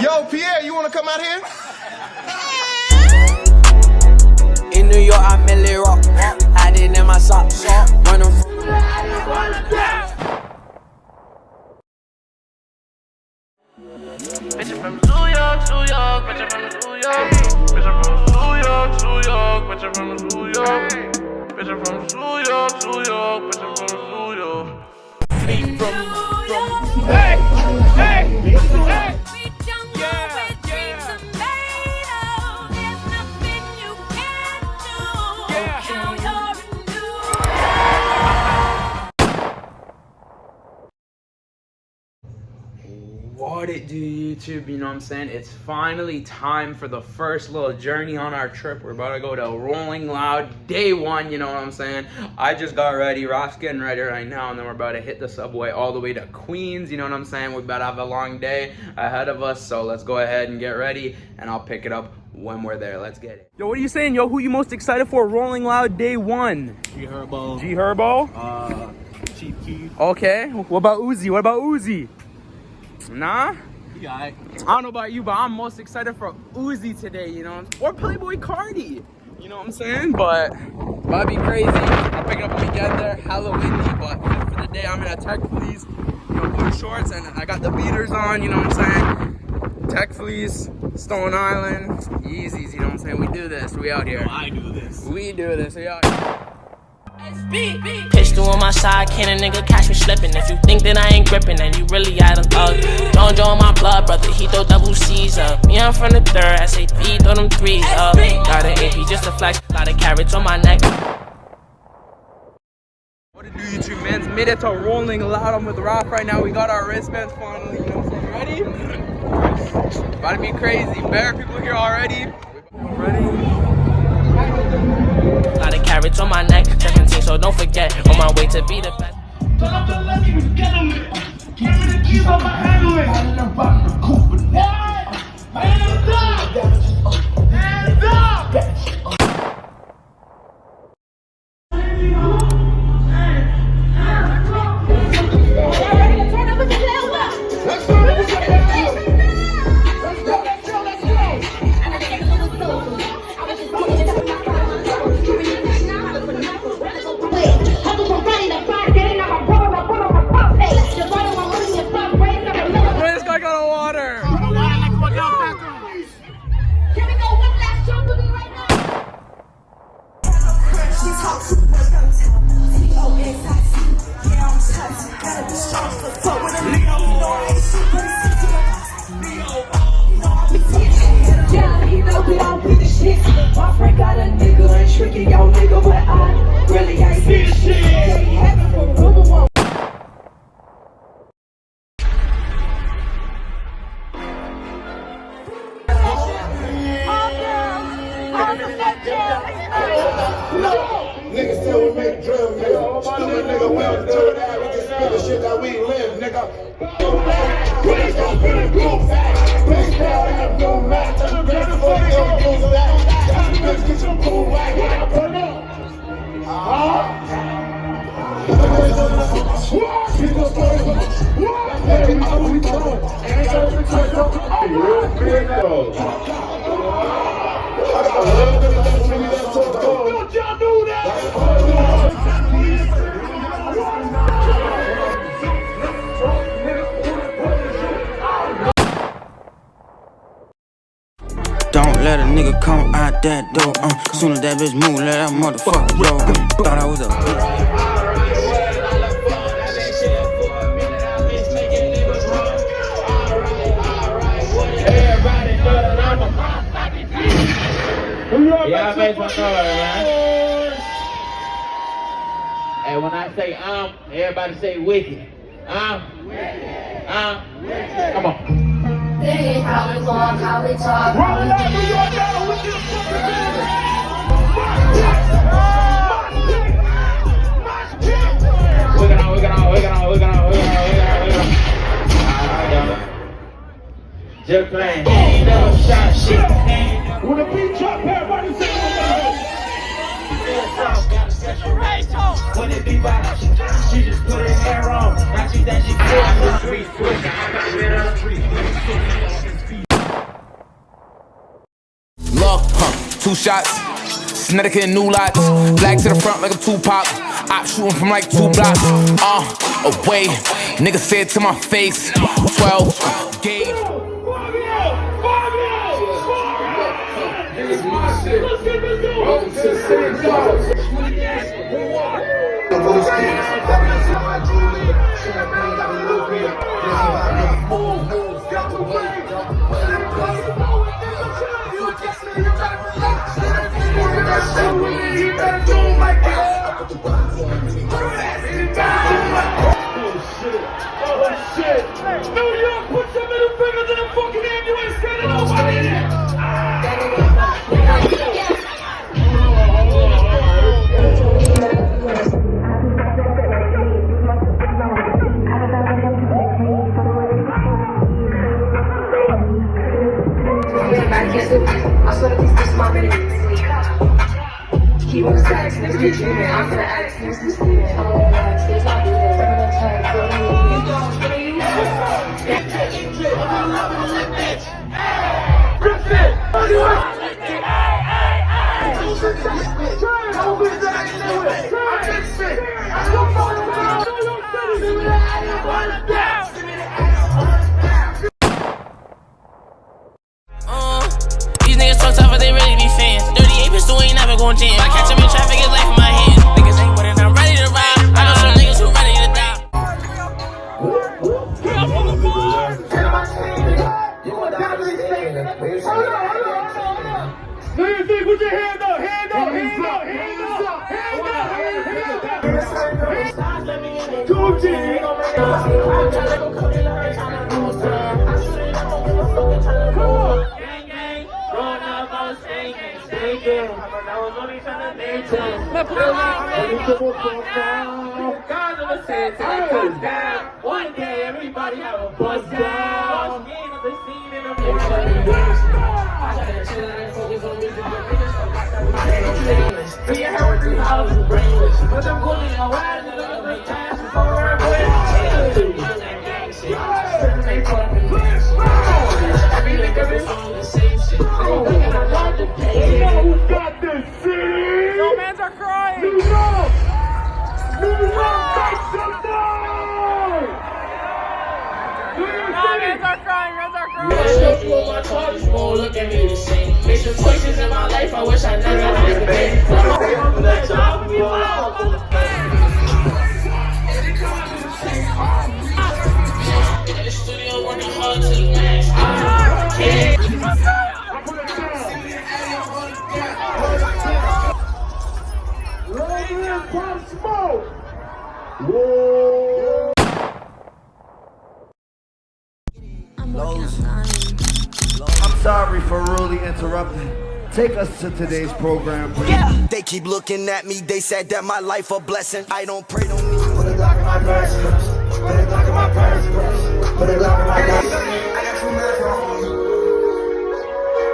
Yo, Pierre, you wanna come out here? In New York, I merely rock. Hiding in my socks. Running Bitch, I'm from New York, New York. Bitch, I'm from New York. Bitch, I'm from New York, New York. Bitch, I'm from New York. Bitch, I'm from New York, New York. Bitch, I'm from New York. Hey, hey, hey. What it do, YouTube? You know what I'm saying? It's finally time for the first little journey on our trip. We're about to go to Rolling Loud day 1, you know what I'm saying? I just got ready, Rock's getting ready right now, and then we're about to hit the subway all the way to Queens, you know what I'm saying? We're about to have a long day ahead of us, so let's go ahead and get ready, and I'll pick it up when we're there. Let's get it. Yo, what are you saying? Yo, who you most excited for Rolling Loud day 1? G Herbo. G Herbo? Chief Keef. Okay. What about Uzi? What about Uzi? Nah? You alright. I don't know about you, but I'm most excited for Uzi today, you know? Or Playboi Carti, you know what I'm saying? But that'd be crazy. I'll pick it up when we get there. Hella windy, but for the day, I'm in a tech fleece, you know, blue shorts, and I got the beaters on, you know what I'm saying? Tech fleece, Stone Island, Yeezys, you know what I'm saying? We do this, we out here. Oh, I do this. We do this, we out here. Pistol on my side, can a nigga catch me slipping? If you think that I ain't gripping, then you really out of luck. Don't join my blood, brother, he throw double C's up. Me, I'm from the third, SAP, throw them threes up. Got an AP just to flex, lot of carrots on my neck. What it do, YouTube, man? Made it to Rolling Loud. I'm with Rock right now. We got our wristbands finally, you know what I'm saying? Ready? About to be crazy. Vert people here already. Ready? Lot of carrots on my neck, 17, so don't forget, on my way to be the best. Turn up the levy, you get them lit. Carry the keys on my handling. Hands up! Hands up! Let's go! Niggas still we make drill, nigga. Stupid nigga, we don't do that. We just spit the shit that we live, nigga. Please don't put it blue back. Please don't have no match. I'm ready for the blue back. Bitch, get your blue back. Turn up. Don't let a nigga come out that door. Soon as that bitch move, let that motherfucker roll. Thought I was a Y'all make some noise, man. Hey, when I say everybody say wicked. Come on. Hey, how we walk, how we talk. Just playing. Double shot shit. When the beat drop, everybody say When it be by, she just put her hair on. Now she think she feels the streets. 2 shots. Connecticut and new lots. Black to the front like a Tupac. Op shooting from like 2 blocks. Away. Nigga said to my face. 12 gauge. This is my shit. Welcome to the city. Oh shit! New York, put some middle fingers in the fucking air. You ain't scared of nobody in there. I swear to this my baby. Keep on stacks, niggas be dreaming. I'm gonna ask niggas to sleep. I'm gonna relax, there's not good. I'm gonna try to go These niggas talk tough, but they really be fans. 38 pistol ain't never gon' jam. I catch him in traffic, it's life in my hands. Niggas ain't with it, I'm ready to ride. I know some niggas who ready to die. Do you think? Put your hand up, hand up, hand up, hand up, hand up, hand up. 2 G. One day everybody have a bust down. No mans are crying. New York, make some noise! No mans are crying. Mans are crying. Look at me the same. Made some choices in my life, I wish I never had to make. In the studio working hard to the max. I'm sorry for rudely interrupting. Take us to today's program, please. Yeah. They keep looking at me, they said that my life a blessing. I don't pray, don't need. Put a Glock in my purse, put a Glock in my purse, put a Glock in my purse. I got 2 minutes wrong.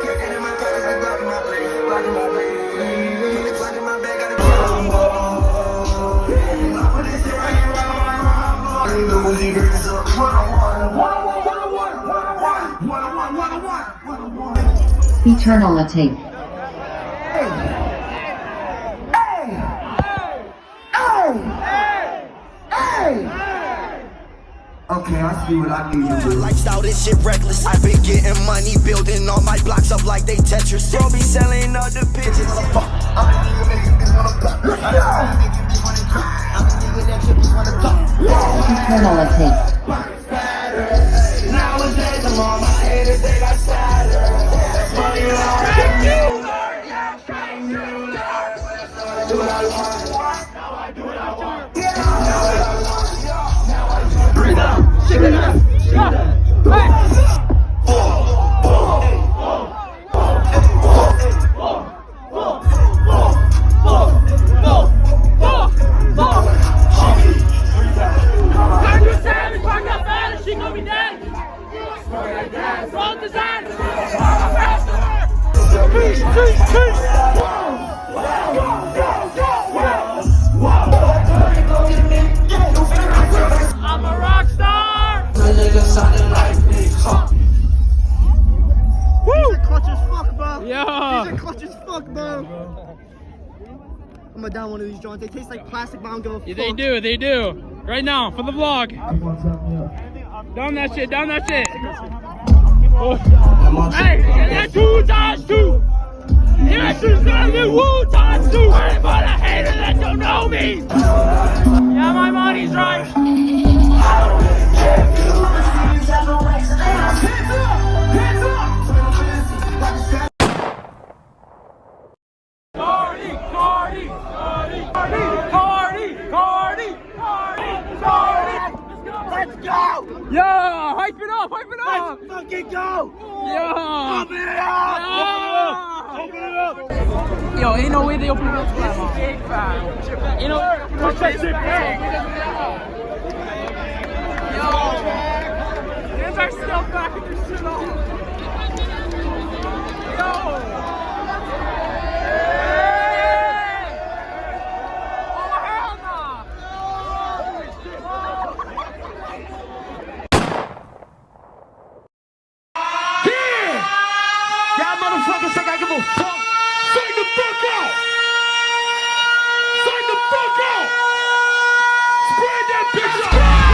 Can't get in my car, got a Glock in my place, Glock in my place. Put a Glock in my bag, got a combo. I put this shit right here, I need to believe it's a Eternal tape. Okay, I see what I need to do. Lifestyle, this shit reckless. I've been getting money, building all my blocks up like they Tetris. Bro be selling all the bitches. Eternal tape. Nowadays, I'm on my haters, they got sadder. That's money, do what I want. Now I do what I want. Now I do. Breathe out. Shake it up. Shake it up. She gonna be dead. Wrong design. I'm a rock star. Woo! He's a clutch as fuck, bro. Yeah. He's a clutch as fuck. fuck, bro. I'm gonna down one of these joints. They taste like plastic, but I don't give a fuck. Yeah, they do. Right now, for the vlog. Down that shit, down that shit. Oh. Hey, that's 2 times 2. Yeah, she's gonna get 2 times 2. Everybody hater that don't know me. Yeah, my money's right. Let's go! Yo, hype it up, hype it up! Let's fucking go! Yo! Open it up! Open it up! Yo, ain't no way they open it up. Big fam. Ain't no way they open it up. Yo! Hands are still back in your shit off. Yo! Y'all motherfuckers think I give a fuck? Sign the fuck out! Sign the fuck out! Spread that bitch out!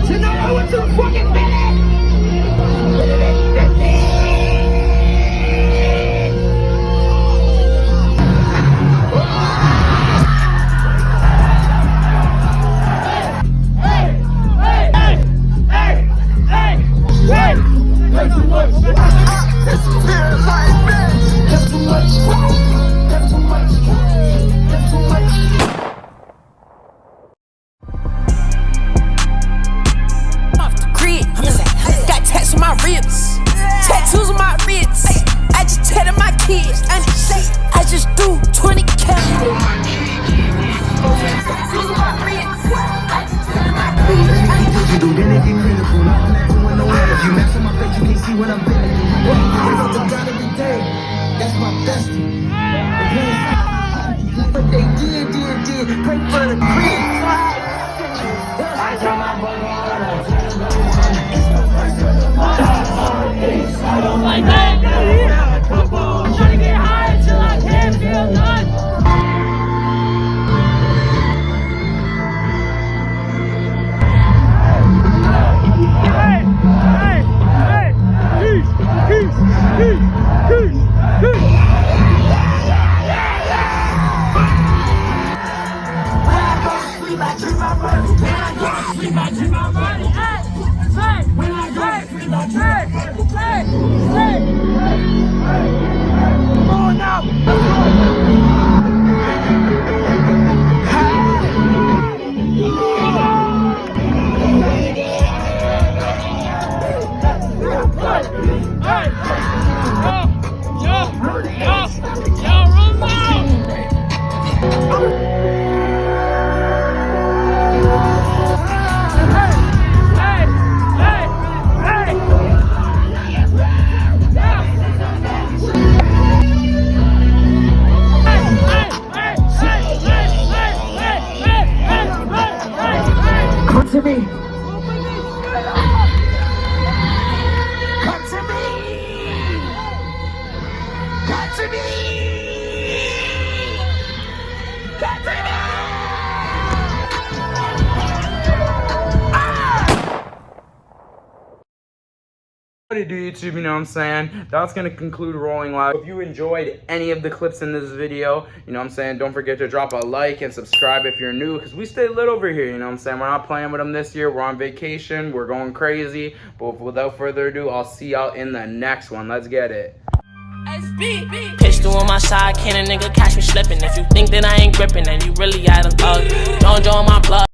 Tonight I want to fucking finish! What do YouTube, you know what I'm saying? That's gonna conclude Rolling Loud. If you enjoyed any of the clips in this video, you know what I'm saying, don't forget to drop a like and subscribe if you're new, because we stay lit over here, you know what I'm saying? We're not playing with them this year, we're on vacation, we're going crazy, but without further ado, I'll see y'all in the next one. Let's get it. Pistol on my side, can a nigga catch me slipping? If you think that I ain't gripping, then you really out of luck. Don't join my blood.